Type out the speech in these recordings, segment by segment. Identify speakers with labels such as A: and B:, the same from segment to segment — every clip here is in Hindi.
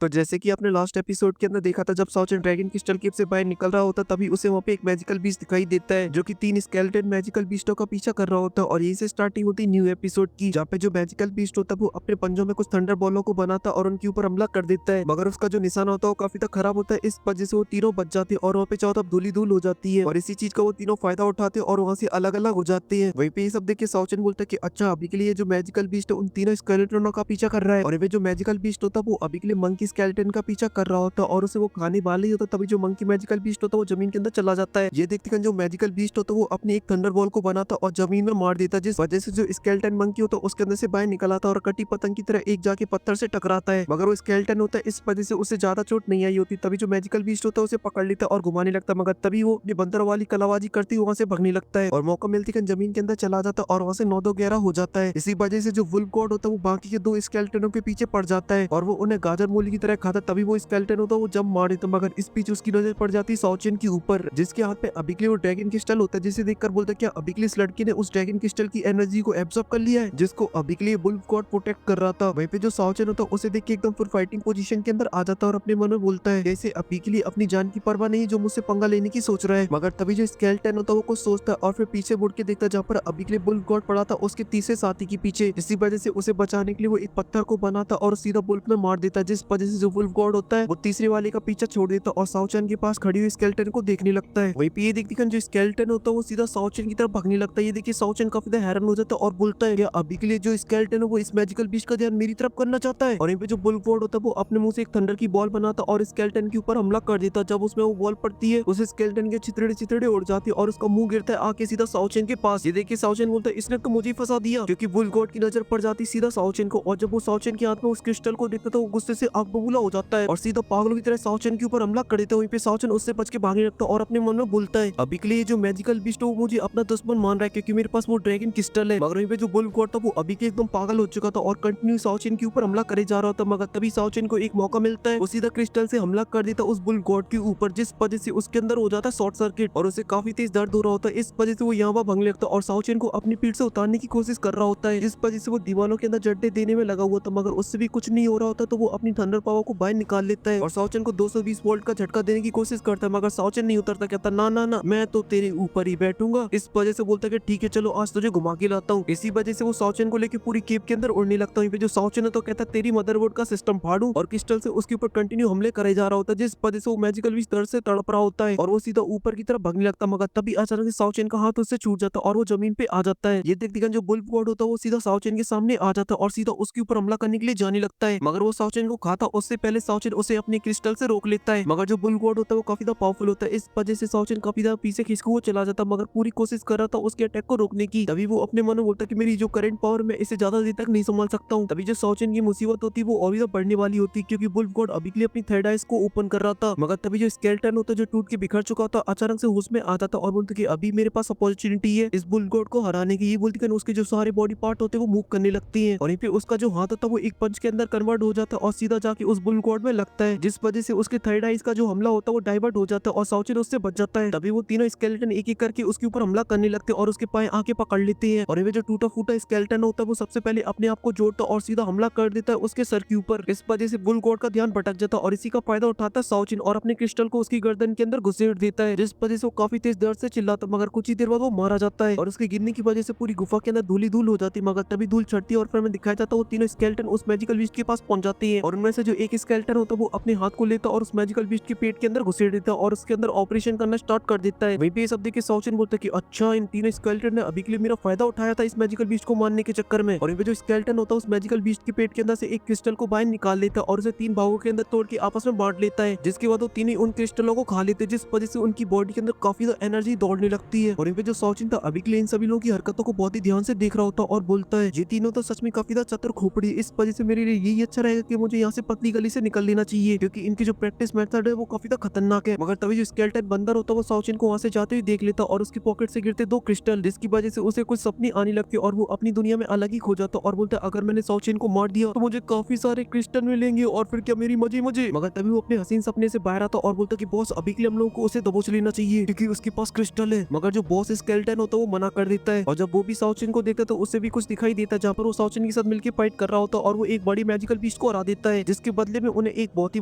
A: तो जैसे कि आपने लास्ट एपिसोड के अंदर देखा था, जब साउचन ड्रैगन क्रिस्टल केव से बाहर निकल रहा होता तभी उसे वहाँ पे एक मैजिकल बीस्ट दिखाई देता है जो कि 3 स्केलेटन मैजिकल बीस्टों का पीछा कर रहा होता है। और यही से स्टार्टिंग होती है न्यू एपिसोड की, जहाँ पे जो मैजिकल बीस्ट होता है वो अपने पंजों में कुछ थंडर बॉलों को बनाता है और उनके ऊपर हमला कर देता है, मगर उसका जो निशाना होता है वो काफी तक खराब होता है। इस वजह से वो तीनों बच जाते हैं और वहाँ पे चारों तरफ धूल ही धूल हो जाती है और इसी चीज का वो तीनों फायदा उठाते हैं और वहाँ से अलग अलग हो जाते हैं। वहीं पे ये सब देख के साउचन बोलता है कि अच्छा, अभी के लिए जो मैजिकल बीस्ट है उन तीनों स्केलेटनों का पीछा कर रहा है, और वे जो मैजिकल बीस्ट होता है वो अभी के लिए मंकी स्केलेटन का पीछा कर रहा होता है और उसे वो खाने वाला ही होता है। तभी जो मंकी मैजिकल बीस्ट होता है वो जमीन के अंदर चला जाता है। ये देखते हैं जो मैजिकल बीस्ट होता है वो अपनी एक थंडर बॉल को बनाता और जमीन में मार देता, जिस वजह से जो स्केलेटन मंकी होता है उसके अंदर से बाहर निकल आता और कटी पतंग की तरह एक जाके पत्थर से टकराता है, मगर वो स्केलेटन होता है इस वजह से उसे ज्यादा चोट नहीं आई होती। तभी जो मैजिकल बीस्ट होता है उसे पकड़ लेता है और घुमाने लगता है, मगर तभी वो अपनी बंदर वाली कलाबाजी करती वहां से भगने लगता है और मौका मिलती है जमीन के अंदर चला जाता है और वहां से 9-2-11 हो जाता है। इसी वजह से जो वुल्फ गॉड होता है वो बाकी के 2 स्केलेटनों के पीछे पड़ जाता है और वो उन्हें गाजर मूली की तरह खाता। तभी वो स्केलेटन होता है वो जब मार देता, मगर इस बीच उसकी नजर पड़ जाती है साउचन के ऊपर, जिसके हाथ में अभी के लिए वो ड्रैगन क्रिस्टल होता है, जिसे देखकर बोलता है क्या अभी के लिए इस लड़की ने उस ड्रैगन क्रिस्टल की एनर्जी को एब्सॉर्ब कर लिया है जिसको अभी के लिए वुल्फ गॉड प्रोटेक्ट कर रहा था। वहीं पे जो साउचन होता है उसे देख के एकदम फिर फाइटिंग पोजीशन के अंदर आ जाता है और अपने मन में बोलता है जैसे अभी के लिए अपनी जान की परवाह नहीं जो मुझसे पंगा लेने की सोच रहा है, मगर तभी जो स्केलेटन होता है वो कुछ सोचता है और फिर पीछे मुड़ के देखता है जहाँ पर अभी के लिए वुल्फ गॉड पड़ा था उसके तीसरे साथी के पीछे। इसी वजह से उसे बचाने के लिए वो एक पत्थर को बनाता और सीधा वुल्फ में मार देता, जिस वजह से जो वुल्फ गॉड होता है वो तीसरे वाले का पीछा छोड़ देता और साउचन के पास खड़ी हुई स्केलेटन को देखने लगता है। वहीं पे ये देखते जो स्केलेटन होता है वो सीधा साउचन की तरफ भागने लगता है। ये देखिए साउचन काफी हैरान हो जाता है और बोलता है अभी के लिए जो स्केलेटन है वो इस मैजिकल बीस्ट का ध्यान मेरी तरफ करना चाहता है। और यहाँ पे जो वुल्फ गॉड होता है वो अपने मुंह से एक थंडर की बॉल बनाता और स्केलेटन के ऊपर हमला कर देता। जब उसमें वो बॉल पड़ती है उसे स्केलेटन के चितड़े चितड़े उड़ जाती है और उसका मुंह गिरता है आके सीधा साउचन के पास। ये देखिए साउचन बोलता है इसने तो मुझे फंसा दिया, क्योंकि वुल्फ गॉड की नजर पड़ जाती सीधा साउचन को, और जब वो साउचन के हाथ में उस क्रिस्टल को देखता तो वो गुस्से से आग बबूला हो जाता है और सीधा पागलों की तरह साउचन के ऊपर हमला कर देता है। वहीं पे साउचन उससे बच के भागने लगता है और अपने मन में बोलता है अभी के लिए जो मैजिकल बीस्ट है वो मुझे अपना दुश्मन मान रहा है क्योंकि मेरे पास वो ड्रैगन क्रिस्टल है। मगर वहीं पे जो वुल्फ गॉड था वो अभी के एकदम पागल हो चुका था और कंटिन्यू साउचन के ऊपर हमला करे जा रहा था, मगर तभी साउचन को एक मौका मिलता है वो सीधा क्रिस्टल से हमला कर देता उस वुल्फ गॉड के ऊपर, जिस वजह से उसके अंदर हो जाता है शॉर्ट सर्किट और उसे काफी तेज दर्द हो रहा होता है। इस वजह से वो यहाँ वहाँ भागने लगता है और साउचन को अपनी पीठ से उतारने की कोशिश कर रहा होता है, जिस वजह से वो दीवारों के अंदर जड्डे देने में लगा हुआ था, मगर उससे भी कुछ नहीं हो रहा होता। तो वो अपनी थंडर पावर को बाहर निकाल लेता है और साउचन को 220 वोल्ट का झटका देने की कोशिश करता है, मगर साउचन नहीं उतरता, कहता ना ना ना मैं तो तेरे ऊपर ही बैठूंगा। इस वजह से बोलता है कि ठीक है चलो आज तुझे घुमा के लाता हूँ। इसी वजह से वो साउचन को लेकर पूरी केव के अंदर उड़ने लगता है। जो साउचन है तो कहता है तेरी मदरबोर्ड का सिस्टम फाड़ू, और क्रिस्टल से उसके ऊपर कंटिन्यू हमले करे जा रहा होता है, जिस वजह से वो मैजिकल बीस्ट दर्द से तड़प रहा होता है और वो सीधा ऊपर की तरफ भागने लगता, मगर तभी अचानक से साउचन का हाथ उससे छूट जाता और वो जमीन पे आ जाता है। ये देखते जो वुल्फ गॉड होता है वो सीधा साउचन के सामने आ जाता है और सीधा उसके ऊपर हमला करने के लिए जाने लगता है, मगर वो साउचन को खाता उससे पहले साउचन उसे अपने क्रिस्टल से रोक लेता है। मगर जो वुल्फ गॉड होता है वो काफी पावरफुल होता है, इस वजह से साउचन काफी पीछे खिसक वो चला जाता, मगर पूरी कोशिश कर रहा था उसके अटैक को रोकने की। तभी वो अपने मन में बोलता कि मेरी जो करंट पावर मैं इसे ज्यादा देर तक नहीं संभाल सकता हूँ। तभी जो साउचन की मुसीबत होती है वो और भी बढ़ने वाली होती, क्योंकि वुल्फ गॉड अभी के लिए अपनी थर्ड आइज को ओपन कर रहा था, मगर तभी जो स्केलेटन होता है जो टूट के बिखर चुका था अचानक से होश में आ जाता और बोलता कि अभी मेरे पास अपॉर्चुनिटी है इस वुल्फ गॉड को हराने की। ये बोलती कि उसके जो सारे बॉडी पार्ट होते हैं वो मूव करने लगती हैं और यहीं पे उसका जो हाथ होता है वो एक पंच के अंदर कन्वर्ट हो जाता है और सीधा जाके उस वुल्फ गॉड में लगता है, जिस वजह से उसके थर्ड आइज का जो हमला होता है वो डाइवर्ट हो जाता है और साउचन उससे बच जाता है। तभी वो तीनों स्केलेटन एक एक करके उसके ऊपर हमला करने लगते हैं और उसके पाए आके पकड़ लेते हैं और ये जो टूटा फूटा स्केलेटन होता है वो सबसे पहले अपने आप को जोड़ता और सीधा हमला कर देता है उसके सर के ऊपर। इस वजह से वुल्फ गॉड का ध्यान भटक जाता और इसी का फायदा उठाता साउचन और अपने क्रिस्टल को उसकी गर्दन के अंदर घुसेड़ देता है, जिस वजह से वो काफी तेज दर्द से चिल्लाता, मगर कुछ ही देर बाद वो मारा जाता है और उसके गिरने की वजह से पूरी गुफा के अंदर धूल ही धूल हो जाती है। मगर तभी धूल छटती है और फिर हमें दिखाया जाता है वो तीनों स्केलेटन उस मैजिकल बीस्ट के पास पहुंच जाते हैं और उनमें से जो एक स्केलेटन होता है वो अपने हाथ को लेता और उस मैजिकल बीस्ट के पेट के अंदर घुसेड़ देता और उसके अंदर ऑपरेशन करना स्टार्ट कर देता है। वहीं पे ये सब देख के साउचन बोलता है कि अच्छा इन तीनों स्केलेटन ने अभी के लिए मेरा फायदा उठाया था इस मैजिकल बीस्ट को मारने के चक्कर में। और जो स्केलेटन होता है उस मैजिकल बीस्ट के पेट के अंदर से एक क्रिस्टल को बाहर निकाल लेता है और उसे 3 भागों के अंदर तोड़ के आपस में बांट लेता है, जिसके बाद वो तीनों उन क्रिस्टलों को खा लेते हैं, जिस वजह से उनकी बॉडी के अंदर काफी ज्यादा एनर्जी दौड़ने लगती है। और जो साउचन था अभी के लिए इन सभी लोगों की हरकतों को बहुत ही ध्यान से देख रहा होता और बोलता है ये तीनों तो सच में काफी ज्यादा चतुर खोपड़ी, इस वजह से मेरे लिए यही अच्छा रहेगा कि मुझे यहाँ से पतली गली से निकल लेना चाहिए, क्योंकि इनकी जो प्रैक्टिस मेथड है वो काफी ज्यादा खतरनाक है। मगर तभी जो स्केलेटन बंदर होता है वो साउचन को वहाँ से जाते हुए देख लेता और उसकी पॉकेट से गिरते 2 क्रिस्टल, जिसकी वजह से उसे कुछ सपने आने लगते और वो अपनी दुनिया में अलग ही खो जाता और बोलता अगर मैंने साउचन को मार दिया तो मुझे काफी सारे क्रिस्टल मिलेंगे और फिर क्या मेरी मजे मजे। मगर तभी वो अपने हसीन सपने से बाहर आता और बोलता कि बॉस अभी के लिए हम लोगों को उसे दबोच लेना चाहिए क्योंकि उसके पास क्रिस्टल है। मगर जो बॉस स्केलेटन होता है वो मना कर देता है और जब वो भी साउचन को देखता है तो उससे भी कुछ दिखाई देता है जहाँ पर वो साउचन के साथ मिलकर फाइट कर रहा होता और वो एक बड़ी मैजिकल बीस्ट को हरा देता है, जिसके जिसके बदले में उन्हें एक बहुत ही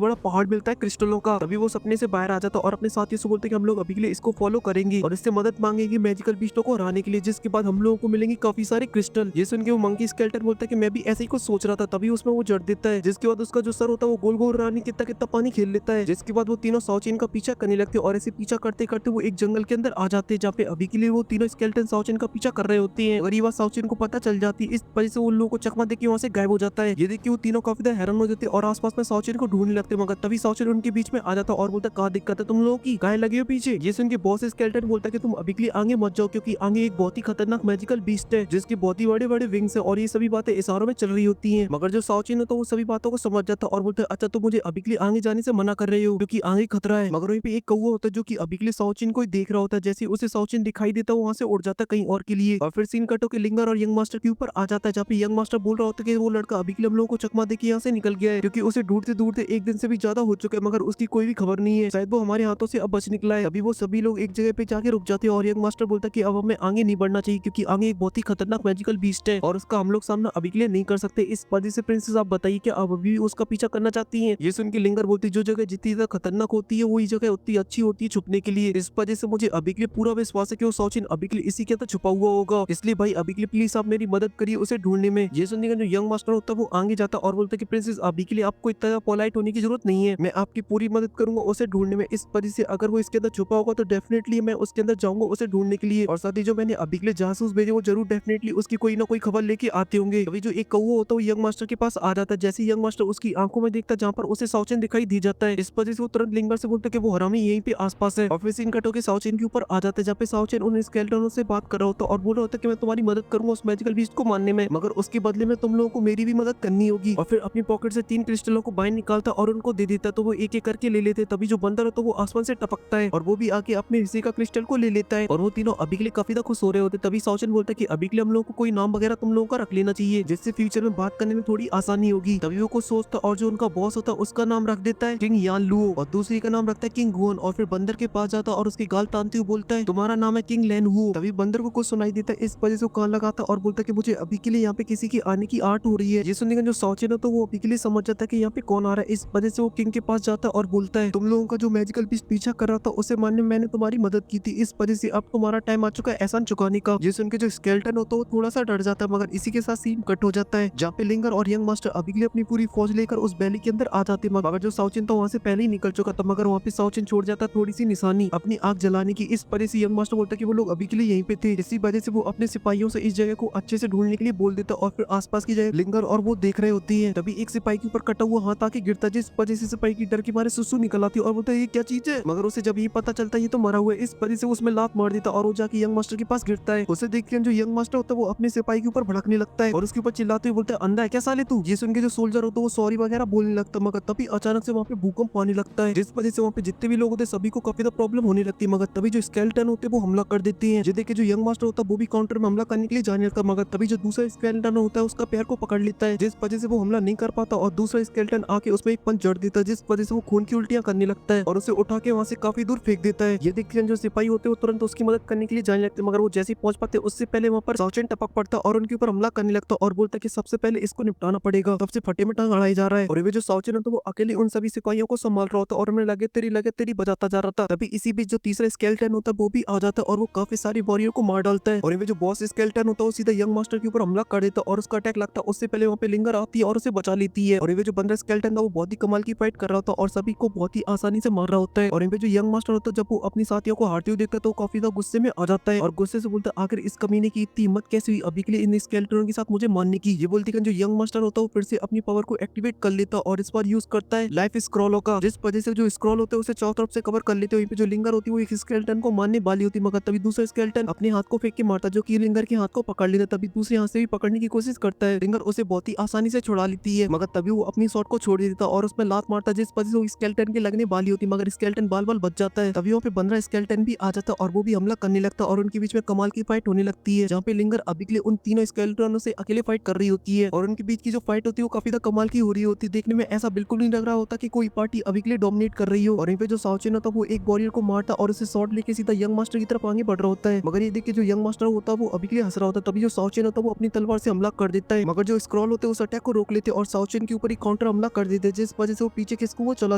A: बड़ा पहाड़ मिलता है क्रिस्टलों का। तभी वो सपने से बाहर आ जाता है और अपने साथियों से बोलते हैं कि हम लोग अभी के लिए इसको फॉलो करेंगे और इससे मदद मांगेंगे मैजिकल बीस्टों को हराने के लिए, जिसके बाद हम लोगों को मिलेंगे काफी सारे क्रिस्टल। ये सुन के वो मंकी स्केलेटन बोलता है कि मैं भी ऐसे ही कुछ सोच रहा था। तभी उसमें वो जड़ देता है, जिसके बाद उसका जो सर होता है वो गोल गोल रानी कितना कितना पानी खेल लेता है। जिसके बाद वो तीनों साउचिन का पीछा करने लगते हैं और ऐसे पीछा करते करते वो एक जंगल के अंदर आ जाते हैं, जहाँ पे अभी के लिए वो तीनों स्केलेटन साउचिन का पीछा कर रहे होते हैं। अगर ये बात साउचिन को पता चल जाती है, इस वजह से उन लोगों को चकमा देके वहाँ से गायब हो जाता है। ये देख के वो तीनों काफी ज्यादा हैरान हो जाते हैं और आसपास में साउचिन को ढूंढने लगते हैं, मगर तभी साउचिन उनके बीच में आ जाता है और बोलता है कहाँ दिक्कत है तुम लोगों की, गाय लगी हो पीछे। ये सुन के बॉस स्केलेटन बोलता है कि तुम अभी के लिए आगे मत जाओ, क्योंकि आगे एक बहुत ही खतरनाक मैजिकल बीस्ट है जिसके बहुत ही बड़े बड़े विंग्स है और ये सभी बातें इशारों में चल रही होती हैं। मगर जो साउचिन है तो वो सभी बातों को समझ जाता है और बोलता है अच्छा तो मुझे अभी के लिए आगे जाने से मना कर रहे हो क्योंकि आगे खतरा है। मगर वहीं पे एक कौवा होता है जो कि अभी के लिए साउचिन को ही देख रहा होता है। जैसे उसे साउचिन दिखाई देता है वहां से उड़ जाता है कहीं और के लिए और फिर सीन कटो के लिंगर और यंग मास्टर के ऊपर आ जाता है, जहाँ पे यंग मास्टर बोल रहा होता है कि वो लड़का अभी के लिए हम लोगों को चकमा दे के यहाँ से निकल गया है, क्योंकि उसे ढूंढते ढूंढते एक दिन से भी ज्यादा हो चुका है मगर उसकी कोई भी खबर नहीं है। शायद वो हमारे हाथों से अब बच निकला है। अभी वो सभी लोग एक जगह पे जाके रुक जाते हैं और यंग मास्टर बोलता है कि अब हमें आगे नहीं बढ़ना चाहिए क्योंकि आगे एक बहुत ही खतरनाक मैजिकल बीस्ट है और उसका हम लोग सामना अभी के लिए नहीं कर सकते। इस वजह से प्रिंसेस आप बताइए कि आप अभी भी उसका पीछा करना चाहती हैं? ये सुन के लिंगर बोलती है जो जगह जितनी ज्यादा खतरनाक होती है वही जगह उतनी अच्छी होती है छुपने के लिए। इस वजह से मुझे अभी के लिए पूरा विश्वास है कि वो साउचिन अभी के लिए इसी के अंदर छुपा हुआ होगा, इसलिए भाई अभी के लिए प्लीज आप मेरी मदद करिए उसे ढूंढने में। ये सुनने का जो यंग मास्टर होता है वो आगे जाता और बोलता है कि प्रिंसेस अभी के लिए आपको इतना पोलाइट होने की जरूरत नहीं है, मैं आपकी पूरी मदद करूंगा उसे ढूंढने में। इस वजह से अगर वो इसके अंदर छुपा होगा तो डेफिनेटली मैं उसके अंदर जाऊंगा उसे ढूंढने के लिए और साथ ही जो मैंने अभी के लिए जासूस भेजे वो जरूर डेफिनेटली उसकी कोई ना कोई खबर लेके आते होंगे। अभी जो एक कौवा होता है वो यंग मास्टर के पास आ जाता है। जैसे यंग मास्टर उसकी आंखों में देखता है जहाँ पर उसे साउचिन दिखाई दी जाता है, इस वजह से वो तुरंत लिंगर से बोलता है कि वो हरामी यहीं पे आसपास है और फिर सीन कटो के साउचिन के ऊपर आ जाता है, जहाँ पे साउचिन उन स्केलेटनों से बात कर रहा होता है और बोल रहा होता है कि मैं तुम्हारी मदद करूंगा उस मैजिकल बीस्ट को मारने में, मगर उसके बदले में तुम लोगों को मेरी भी मदद करनी होगी। और फिर अपनी पॉकेट से 3 क्रिस्टलों को बाहर निकालता और उनको दे देता तो वो एक एक करके ले लेते। तभी जो बंदर है तो वो आसमान से टपकता है और वो भी आके अपने हिस्से का क्रिस्टल को ले लेता है और वो तीनों अभी के लिए काफी खुश हो रहे होते। तभी साउचिन बोलता है कि अभी के लिए हम लोगों को कोई नाम वगैरह तुम लोगों का रख लेना चाहिए जिससे फ्यूचर में बात करने में थोड़ी आसानी होगी। तभी वो कुछ सोचता और जो उनका बॉस होता है उसका नाम रख देता है किंग यान लुओ और दूसरी का नाम रखता है किंग गुअन और फिर बंदर के पास जाता और उसके गाल तानते हुए बोलता है तुम्हारा नाम है किंग लैन हुओ। तभी बंदर को कुछ सुनाई देता है, इस वजह से वो कान लगाता और बोलता है कि मुझे अभी के लिए यहाँ पे किसी की आने की आर्ट हो रही है। ये सुनने का जो साउचिन है तो वो अभी के लिए समझ जाता है कि यहाँ पे कौन आ रहा है। इस वजह से वो किंग के पास जाता है और बोलता है तुम लोगों का जो मैजिकल बीस्ट पीछा कर रहा था उसे मारने में मैंने तुम्हारी मदद की थी, इस वजह से अब तुम्हारा टाइम आ चुका है एहसान चुकाने का। ये सुन के जो स्केलेटन होता है वो थोड़ा सा डर जाता है, मगर इसी के साथ सीन कट हो जाता है जहाँ पे लिंगर और यंग मास्टर अभी के लिए अपनी पूरी फौज लेकर उस वैली के अंदर आ जाते हैं। मगर जो साउचिन था वहाँ से पहले ही निकल चुका था, मगर वहाँ पे साउचिन छोड़ जाता थोड़ी सी निशानी अपनी आग जलाने की। इस वजह से यंग मास्टर बोलता है कि वो लोग अभी के लिए यहीं पे थे, इसी वजह से वो अपने सिपाहियों से इस जगह को अच्छे से ढूंढने के लिए बोल देता और फिर आसपास की जगह लिंगर और वो देख रहे होती है। तभी एक सिपाही के ऊपर कटा हुआ हाथ आके गिरता, जिस वजह से सिपाही की डर के मारे सुसु निकल आती और बोलता है ये क्या चीज है, मगर उसे जब ये पता चलता है ये तो मरा हुआ है, इस वजह से उसमें लात मार देता और वो जाके यंग मास्टर के पास गिरता है। उसे देख के जो यंग मास्टर होता है वो अपने सिपाही के ऊपर भड़कने लगता है और उसके ऊपर चिल्लाते हुए बोलता है अंधा है क्या साले तू। ये सुन के जो सोल्जर होता है वो सॉरी वगैरह बोलने लगता, मगर तभी अचानक से वहाँ पे भूकंप आने लगता है, जिस वजह से वहाँ पे जितने भी लोग होते सभी को काफी प्रॉब्लम होने लगती है। मगर तभी जो स्केलेटन होते वो हमला कर देते हैं। ये देख के जो यंग मास्टर होता है वो भी काउंटर में हमला करने के लिए जाने लगता, मगर तभी जो दूसरा स्केलेटन होता है उसका पैर को पकड़ लेता है, जिस वजह से वो हमला नहीं कर पाता और दूसरा स्केलेटन आके उसमें एक पंच जड़ देता है, जिस वजह से वो खून की उल्टियां करने लगता है और उसे उठा के वहाँ से काफी दूर फेंक देता है। ये देख के जो सिपाही होते हैं वो तुरंत उसकी मदद करने के लिए जाने लगते, मगर वो जैसे ही पहुंच पाते उससे पहले वहाँ पर साउचिन टपक पड़ता और उनके ऊपर हमला करने लगता और बोलता कि सबसे पहले इसको निपटाना पड़ेगा। तब से फटे में टांग अड़ाई जा रहा है और ये जो साउचिन है तो वो अकेले उन सभी सिपाहियों को संभाल रहा होता और उन्हें लगे तेरी बजाता जा रहा था। तभी इसी बीच जो तीसरा स्केलेटन होता है वो भी आ जाता है और वो काफी सारी वॉरियर को मार डालता है और ये जो बॉस स्केलेटन होता है वो सीधा यंग मास्टर के ऊपर हमला कर देता और उसका अटैक लगता है। उससे पहले वहाँ पे लिंगर आती है और उसे बचा लेती है और ये जो बंदर स्केलेटन था वो बहुत ही कमाल की फाइट कर रहा होता और सभी को बहुत ही आसानी से मार रहा होता है और ये जो यंग मास्टर होता है जब वो अपनी साथियों को हारते हुए देखता है तो काफी ज्यादा गुस्से में आ जाता है और गुस्से से बोलता है आखिर इस कमीने की इतनी हिम्मत कैसे हुई अभी के लिए इन स्केलेटनों के साथ मुझे मारने की। ये बोलती है जो यंग मास्टर होता है वो फिर से अपनी पावर को एक्टिवेट कर लेता और इस बार यूज करता है लाइफ स्क्रॉलों का, जिस वजह से जो स्क्रॉल होते हैं उसे चारों तरफ से कवर कर लेते हैं। वहीं पे जो लिंगर होती है वो एक स्केलेटन को मारने वाली होती है, मगर तभी दूसरा स्केलेटन अपने हाथ को फेंक के मारता जो कि लिंगर के हाथ को पकड़ लेता। तभी दूसरे हाथ से भी पकड़ने की कोशिश करता है, लिंगर उसे बहुत ही आसानी से छुड़ा लेती है, मगर तभी वो अपनी शॉट को छोड़ देता और उसमें लात मारता जिस वजह से वो स्केलेटन के लगने वाली होती, मगर स्केलेटन बाल बाल बच जाता है। तभी वहाँ पे 15 स्केलेटन भी आ जाता और वो भी हमला करने लगता और उनके बीच में कमाल की फाइट होने लगती है, जहाँ पे लिंगर अभी के लिए उन तीनों स्केलेटनों से अकेले फाइट कर रही होती है और उनके बीच की जो फाइट होती है वो काफी कमाल की हो रही होती है। देखने में ऐसा बिल्कुल नहीं लग रहा होता कि कोई पार्टी अभी के लिए डोमिनेट कर रही हो और यहाँ पे जो साउचिन होता है वो एक वॉरियर को मारता और उसे शॉट लेके सीधा यंग मास्टर की तरफ आगे बढ़ रहा होता है, मगर ये देख के जो यंग मास्टर होता है वो अभी के लिए हंस रहा होता है। तभी जो साउचिन होता है वो अपनी तलवार से हमला कर देता है, मगर जो स्क्रॉल होते हैं उस अटैक को रोक लेते और साउचिन के ऊपर ही काउंटर काउंटर हमला कर देते हैं, जिस वजह से वो पीछे खिसक वो चला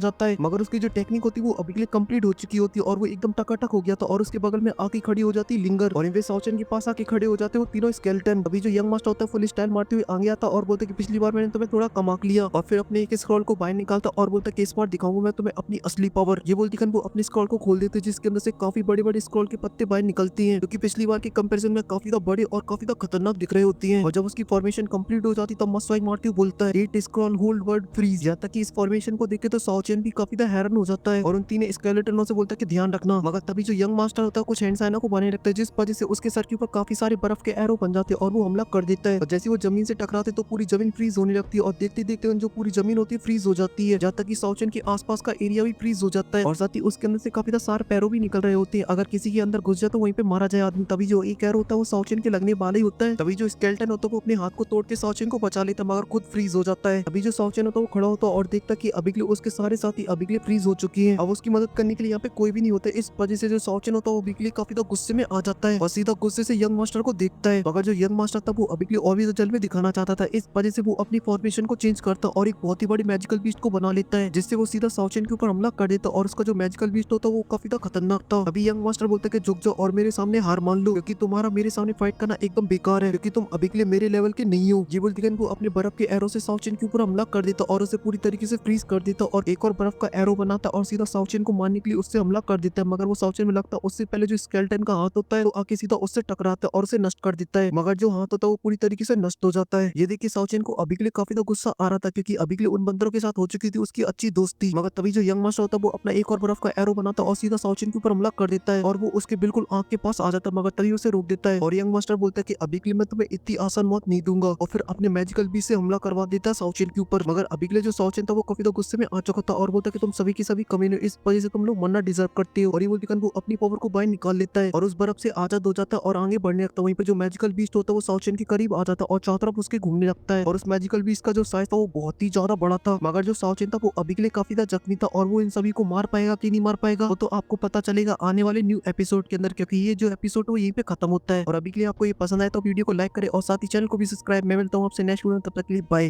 A: जाता है। मगर उसकी जो टेक्निक होती है वो अभी के लिए कंप्लीट हो चुकी होती है और वो एकदम टकाटक हो गया था और उसके बगल में आके खड़ी हो जाती लिंगर और इन साउचन के पास आके खड़े हो जाते वो तीनों स्केलेटन। अभी जो यंग मास्टर होता है फुल स्टाइल मारते हुए आगे आता और बोलते कि पिछली बार मैंने तुम्हें थोड़ा कमाक लिया और फिर अपने एक स्क्रॉल को बाहर निकालता और बोलता कि इस बार दिखाऊंगा मैं तुम्हें अपनी असली पावर। ये बोलती वो अपनी स्क्रॉल को खोल देते जिसके अंदर से काफी बड़े बड़े स्क्रॉल के पत्ते बाहर निकलती हैं, जो कि पिछली बार के कंपैरिजन में काफी ज्यादा बड़े और काफी ज्यादा खतरनाक दिख रहे होती हैं। और जब उसकी फॉर्मेशन कंप्लीट हो जाती तब मस्त स्वाइग मारते हुए बोलता है rate scroll hold word freeze. यहाँ तक कि इस फॉर्मेशन को देखे तो साउचन भी काफी ज्यादा हैरान हो जाता है और उन तीन स्केलेटनों से बोलता है कि ध्यान रखना। मगर तभी जो यंग मास्टर होता है कुछ हैंड साइना को बनाए रखता है, जिस वजह से उसके सर के ऊपर काफी सारे बर्फ के एरो बन जाते हैं और वो हमला कर देता है। और जैसे वो जमीन से टकराते तो पूरी जमीन फ्रीज होने लगती है और देखते देखते जो पूरी जमीन होती है फ्रीज हो जाती है, जहाँ तक कि साउचन के आसपास का एरिया भी फ्रीज हो जाता है और साथ ही उसके अंदर से काफी सारे पैरों भी निकल रहे होते हैं। अगर किसी के अंदर घुस जाए तो वहीं पे मारा जाए आदमी। तभी जो एक एरो होता है वो साउचन के लगने वाला ही होता है। तभी जो स्केलेटन होता है वो अपने हाथ को तोड़ के साउचन को बचा लेता मगर खुद फ्रीज हो जाता है। अभी जो साउचन होता है वो खड़ा होता है और देखता कि अबिगले उसके सारे साथी अबिगले फ्रीज हो चुकी है। अब उसकी मदद करने के लिए यहाँ पे कोई भी नहीं होता। इस वजह से जो साउचन होता है वो अबिगले काफी ज्यादा गुस्से में आ जाता है और सीधा गुस्से से यंग मास्टर को देखता है। मगर जो यंग मास्टर था वो अबिगले और भी जल में दिखाना चाहता था, इस वजह से वो अपनी फॉर्मेशन को चेंज करता और एक बहुत ही बड़ी मैजिकल बीस्ट को बना लेता है, जिससे वो सीधा साउचन के ऊपर हमला कर देता और उसका जो मैजिकल बीस्ट होता है वो काफी ज्यादा खतरनाक था। अभी यंग मास्टर बोलता है कि झुक जाओ और मेरे सामने हार मान लो, क्योंकि तुम्हारा मेरे सामने फाइट करना एकदम बेकार है, क्योंकि तुम अभी के लिए मेरे लेवल के नहीं हो। ये बोलते वो अपने बर्फ के एरो से साउचन के ऊपर हमला कर देता और उसे पूरी तरीके से फ्रीज कर देता और एक और बर्फ का एरो बनाता और सीधा साउचन को मारने के लिए उससे हमला कर देता है। मगर वो साउचन में लगता उससे पहले जो स्केलेटन का हाथ होता है वो आके सीधा उससे टकराता है और उसे नष्ट कर देता है। मगर जो हाथ होता है वो पूरी तरीके से नष्ट हो जाता है। ये देखिए साउचन को अभी के लिए काफी गुस्सा आ रहा था, क्योंकि अभी के लिए उन बंदरों के साथ हो चुकी थी उसकी अच्छी दोस्ती। मगर तभी जो यंग मास्टर होता है वो अपना एक और बर्फ का एरो बनाता और सीधा साउचन के ऊपर हमला कर देता है और वो उसके बिल्कुल आंख के पास आ जाता है। मगर तभी उसे रोक देता है और यंग मास्टर बोलता है कि अभी के लिए मैं तुम्हें इतनी आसान मौत नहीं दूंगा और फिर अपने मैजिकल बीच से हमला करवा देता है साउचन के ऊपर। मगर अभी के लिए जो साउचन था वो काफी गुस्से में आ चुका था और बोलता है कि तुम सभी की सभी कमीने हो, इस वजह से तुम लोग मरना डिजर्व करते हो। और ये बोलते वो अपनी पावर को बाहर निकाल लेता है और उस बर्फ से आजाद हो जाता है और आगे बढ़ने लगता है। वहीं पे जो मैजिकल बीस्ट होता है वो साउचन के करीब आ जाता है और चारों तरफ उसके घूमने लगता है और उस मैजिकल बीस्ट का जो साइज था वो बहुत ही ज्यादा बड़ा था। मगर जो साउचन था वो अभी के लिए काफी ज्यादा जख्मी था और वो इन सभी को मार पाएगा कि नहीं मार पाएगा वो तो आपको पता चलेगा आने वाले न्यू एपिसोड के अंदर, क्योंकि ये जो एपिसोड है वो यहीं पे खत्म होता है। और अभी के लिए आपको ये पसंद आए तो वीडियो को लाइक करें और साथ ही चैनल को भी सब्सक्राइब। मैं मिलता हूँ आपसे नेक्स्ट वीडियो में, तब तक के लिए बाय।